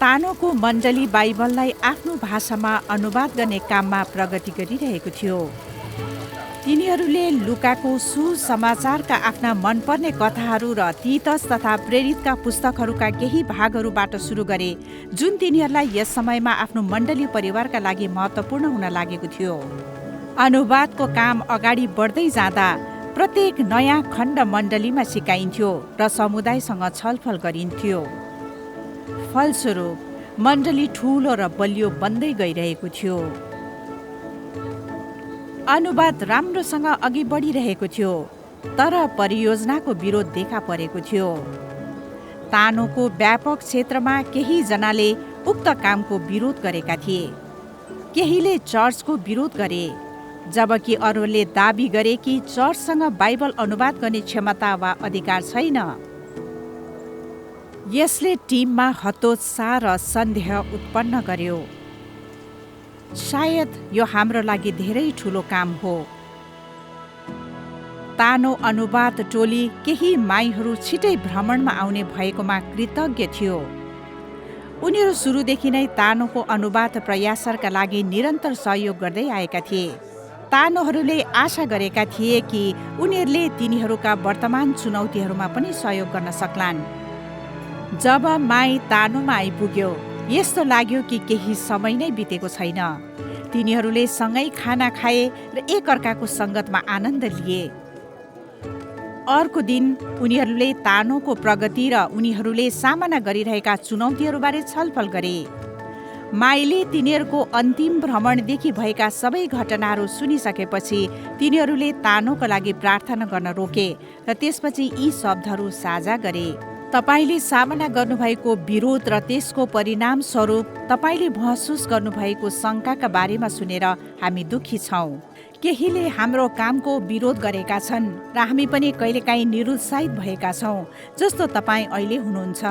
तानोको मण्डली बाइबललाई आफ्नो भाषामा अनुवाद गर्ने काममा प्रगति गरिरहेको थियो। तिनीहरूले लुकाको सुसमाचारका आफ्ना मनपर्ने कथाहरू र तीतस तथा प्रेरितका पुस्तकहरूका केही भागहरूबाट सुरु गरे, जुन तिनीहरूलाई यस समयमा आफ्नो मण्डली परिवारका लागि महत्त्वपूर्ण हुन लागेको थियो। अनुवादको काम अगाडि बढ्दै जाँदा प्रत्येक नयाँ खण्ड मण्डलीमा सिकाइन्थ्यो र समुदायसँग छलफल गरिन्थ्यो। फलस्वरूप मण्डली ठूलो र बलियो बन्दै गइरहेको थियो। अनुवाद राम्रोसँग अघि बढिरहेको थियो, तर परियोजनाको विरोध देखा परेको थियो। तानोको व्यापक क्षेत्रमा केही जनाले उक्त कामको विरोध गरेका थिए। केहीले चर्चको विरोध गरे, जबकि अरूले दाबी गरे कि चर्चसँग बाइबल अनुवाद गर्ने क्षमता वा अधिकार छैन। यसले टिममा हतोत्साह र सन्देह उत्पन्न गर्यो। सायद यो हाम्रो लागि धेरै ठुलो काम हो। तानो अनुवाद टोली केही माईहरू छिटै भ्रमणमा आउने भएकोमा कृतज्ञ थियो। उनीहरू सुरुदेखि नै तानोको अनुवाद प्रयासका लागि निरन्तर सहयोग गर्दै आएका थिए। तानोहरूले आशा गरेका थिए कि उनीहरूले तिनीहरूका वर्तमान चुनौतीहरूमा पनि सहयोग गर्न सक्लान्। जब माई तानोमा आइपुग्यो, यस्तो लाग्यो कि केही समय नै बितेको छैन। तिनीहरूले सँगै खाना खाए र एकअर्काको सङ्गतमा आनन्द लिए। अर्को दिन उनीहरूले तानोको प्रगति र उनीहरूले सामना गरिरहेका चुनौतीहरूबारे छलफल गरे। माईले तिनीहरूको अन्तिम भ्रमणदेखि भएका सबै घटनाहरू सुनिसकेपछि तिनीहरूले तानोका लागि प्रार्थना गर्न रोके र त्यसपछि यी शब्दहरू साझा गरे। तपाईले सामना गर्नुभएको विरोध र त्यसको परिणाम स्वरूप तपाईले महसुस गर्नुभएको शङ्काका बारेमा सुनेर हामी दुखी छौँ। केहीले हाम्रो कामको विरोध गरेका छन् र हामी पनि कहिलेकाहीँ निरुत्साहित भएका छौँ, जस्तो तपाईँ अहिले हुनुहुन्छ।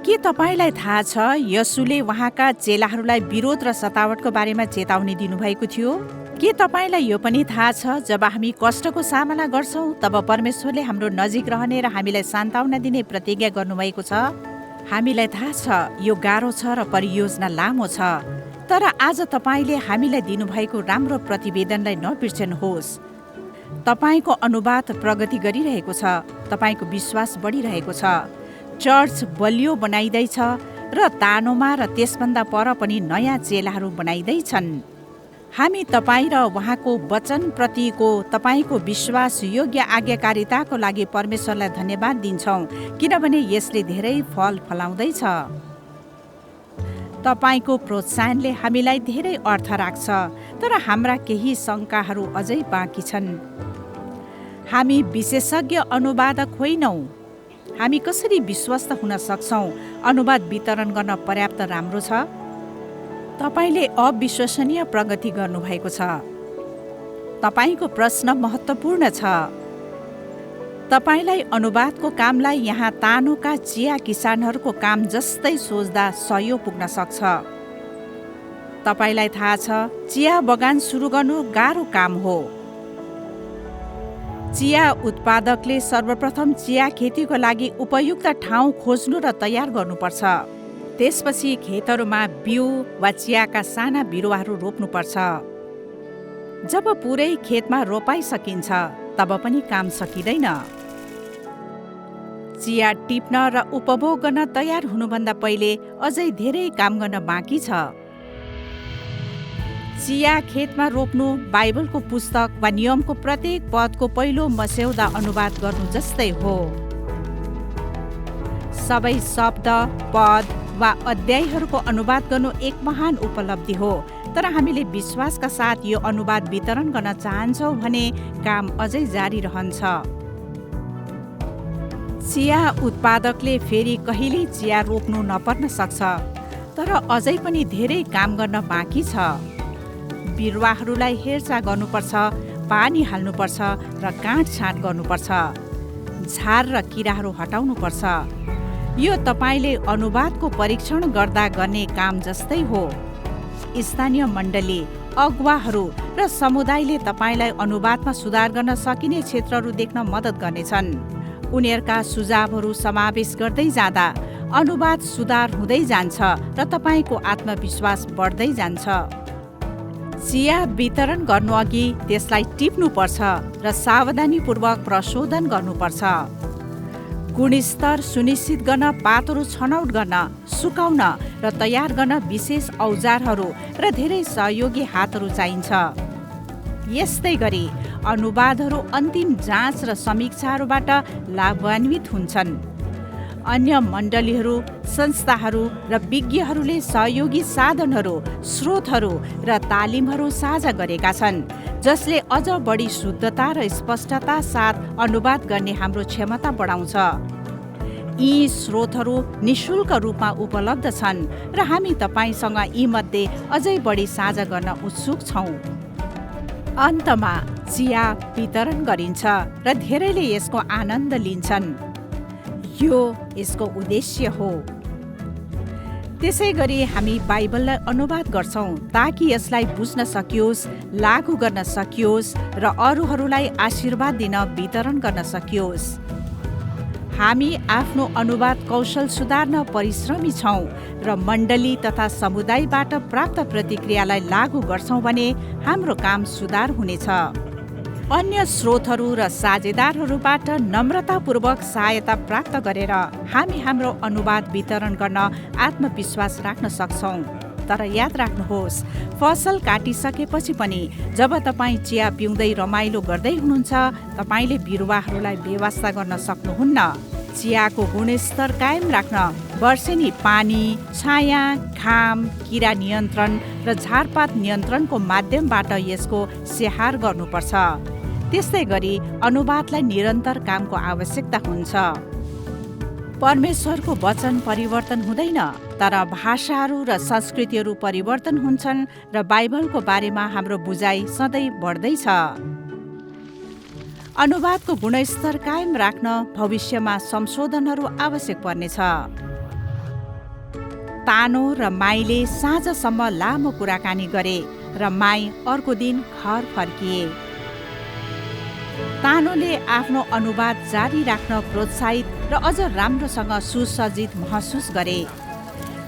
के तपाईँलाई थाहा छ यसुले उहाँका चेलाहरूलाई विरोध र सतावटको बारेमा चेतावनी दिनुभएको थियो? के तपाईँलाई यो पनि थाहा छ जब हामी कष्टको सामना गर्छौँ तब परमेश्वरले हाम्रो नजिक रहने र हामीलाई सान्त्वना दिने प्रतिज्ञा गर्नुभएको छ? हामीलाई थाहा छ यो गाह्रो छ र परियोजना लामो छ, तर आज तपाईँले हामीलाई दिनुभएको राम्रो प्रतिवेदनलाई नबिर्सनुहोस्। तपाईँको अनुवाद प्रगति गरिरहेको छ, तपाईँको विश्वास बढिरहेको छ, चर्च बलियो बनाइँदैछ र तानोमा र त्यसभन्दा पर पनि नयाँ चेलाहरू बनाइँदैछन्। हामी तपाईँ र उहाँको वचनप्रतिको तपाईँको विश्वास योग्य आज्ञाकारिताको लागि परमेश्वरलाई धन्यवाद दिन्छौँ, किनभने यसले धेरै फल फलाउँदैछ। तपाईँको प्रोत्साहनले हामीलाई धेरै अर्थ राख्छ, तर हाम्रा केही शङ्काहरू अझै बाँकी छन्। हामी विशेषज्ञ अनुवादक होइनौँ। हामी कसरी विश्वस्त हुन सक्छौँ अनुवाद वितरण गर्न पर्याप्त राम्रो छ? तपाईँले अविश्वसनीय प्रगति गर्नुभएको छ। तपाईँको प्रश्न महत्त्वपूर्ण छ। तपाईँलाई अनुवादको कामलाई यहाँ तानोका चिया किसानहरूको काम जस्तै सोच्दा सहयोग पुग्न सक्छ। तपाईँलाई थाहा छ चिया बगान सुरु गर्नु गाह्रो काम हो। चिया उत्पादकले सर्वप्रथम चिया खेतीको लागि उपयुक्त ठाउँ खोज्नु र तयार गर्नुपर्छ। त्यसपछि खेतहरूमा बिउ वा चियाका साना बिरुवाहरू रोप्नुपर्छ। जब पुरै खेतमा रोपाइ सकिन्छ तब पनि काम सकिँदैन। चिया टिप्न र उपभोग गर्न तयार हुनुभन्दा पहिले अझै धेरै काम गर्न बाँकी छ। चिया खेतमा रोप्नु बाइबलको पुस्तक वा नियमको प्रत्येक पदको पहिलो मस्यौदा अनुवाद गर्नु जस्तै हो। सबै शब्द, पद वा अध्यायहरूको अनुवाद गर्नु एक महान उपलब्धि हो, तर हामीले विश्वासका साथ यो अनुवाद वितरण गर्न चाहन्छौँ भने काम अझै जारी रहन्छ। चिया उत्पादकले फेरि कहिल्यै चिया रोप्नु नपर्न सक्छ, तर अझै पनि धेरै काम गर्न बाँकी छ। बिरुवाहरूलाई हेरचाह गर्नुपर्छ, पानी हाल्नुपर्छ र काटछाँट गर्नुपर्छ। झार र किराहरू हटाउनुपर्छ। यो तपाईँले अनुवादको परीक्षण गर्दा गर्ने काम जस्तै हो। स्थानीय मण्डली, अगुवाहरू र समुदायले तपाईँलाई अनुवादमा सुधार गर्न सकिने क्षेत्रहरू देख्न मद्दत गर्नेछन्। उनीहरूका सुझावहरू समावेश गर्दै जाँदा अनुवाद सुधार हुँदै जान्छ र तपाईँको आत्मविश्वास बढ्दै जान्छ। चिया वितरण गर्नुअघि त्यसलाई टिप्नुपर्छ र सावधानीपूर्वक प्रशोधन गर्नुपर्छ। गुणस्तर सुनिश्चित गर्न पातलो छनौट गर्न, सुकाउन र तयार गर्न विशेष औजारहरू र धेरै सहयोगी हातहरू चाहिन्छ। यस्तै गरी अनुवादहरू अन्तिम जाँच र समीक्षाहरूबाट लाभान्वित हुन्छन्। अन्य मण्डलीहरू, संस्थाहरू र विज्ञहरूले सहयोगी साधनहरू, स्रोतहरू र तालिमहरू साझा गरेका छन्, जसले अझ बढी शुद्धता र स्पष्टता साथ अनुवाद गर्ने हाम्रो क्षमता बढाउँछ। यी स्रोतहरू निशुल्क रूपमा उपलब्ध छन् र हामी तपाईँसँग यीमध्ये अझै बढी साझा गर्न उत्सुक छौँ। अन्तमा चिया वितरण गरिन्छ र धेरैले यसको आनन्द लिन्छन्। यो यसको उद्देश्य हो। त्यसै गरी हामी बाइबललाई अनुवाद गर्छौँ ताकि यसलाई बुझ्न सकियोस्, लागू गर्न सकियोस् र अरूहरूलाई आशीर्वाद दिन वितरण गर्न सकियोस्। हामी आफ्नो अनुवाद कौशल सुधार्न परिश्रमी छौँ र मण्डली तथा समुदायबाट प्राप्त प्रतिक्रियालाई लागू गर्छौँ भने हाम्रो काम सुधार हुनेछ। अन्य स्रोतहरू र साझेदारहरूबाट नम्रतापूर्वक सहायता प्राप्त गरेर हामी हाम्रो अनुवाद वितरण गर्न आत्मविश्वास राख्न सक्छौँ। तर याद राख्नुहोस्, फसल काटिसकेपछि पनि जब तपाईँ चिया पिउँदै रमाइलो गर्दै हुनुहुन्छ, तपाईँले बिरुवाहरूलाई बेवास्ता गर्न सक्नुहुन्न। चियाको गुणस्तर कायम राख्न वर्षेनी पानी, छाया, घाम, किरा नियन्त्रण र झारपात नियन्त्रणको माध्यमबाट यसको स्याहार गर्नुपर्छ। त्यस्तै गरी अनुवादलाई निरन्तर कामको आवश्यकता हुन्छ। परमेश्वरको वचन परिवर्तन हुँदैन, तर भाषाहरू र संस्कृतिहरू परिवर्तन हुन्छन् र बाइबलको बारेमा हाम्रो बुझाइ सधैँ बढ्दैछ। अनुवादको गुणस्तर कायम राख्न भविष्यमा संशोधनहरू आवश्यक पर्नेछ। तानो र माईले साँझसम्म लामो कुराकानी गरे र माई अर्को दिन घर फर्किए। तानोले आफ्नो अनुवाद जारी राख्न प्रोत्साहित र अझ राम्रोसँग सुसज्जित महसुस गरे।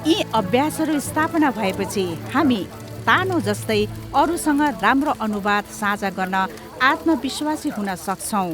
यी अभ्यासहरू स्थापना भएपछि हामी तानो जस्तै अरूसँग राम्रो अनुवाद साझा गर्न आत्मविश्वासी हुन सक्छौँ।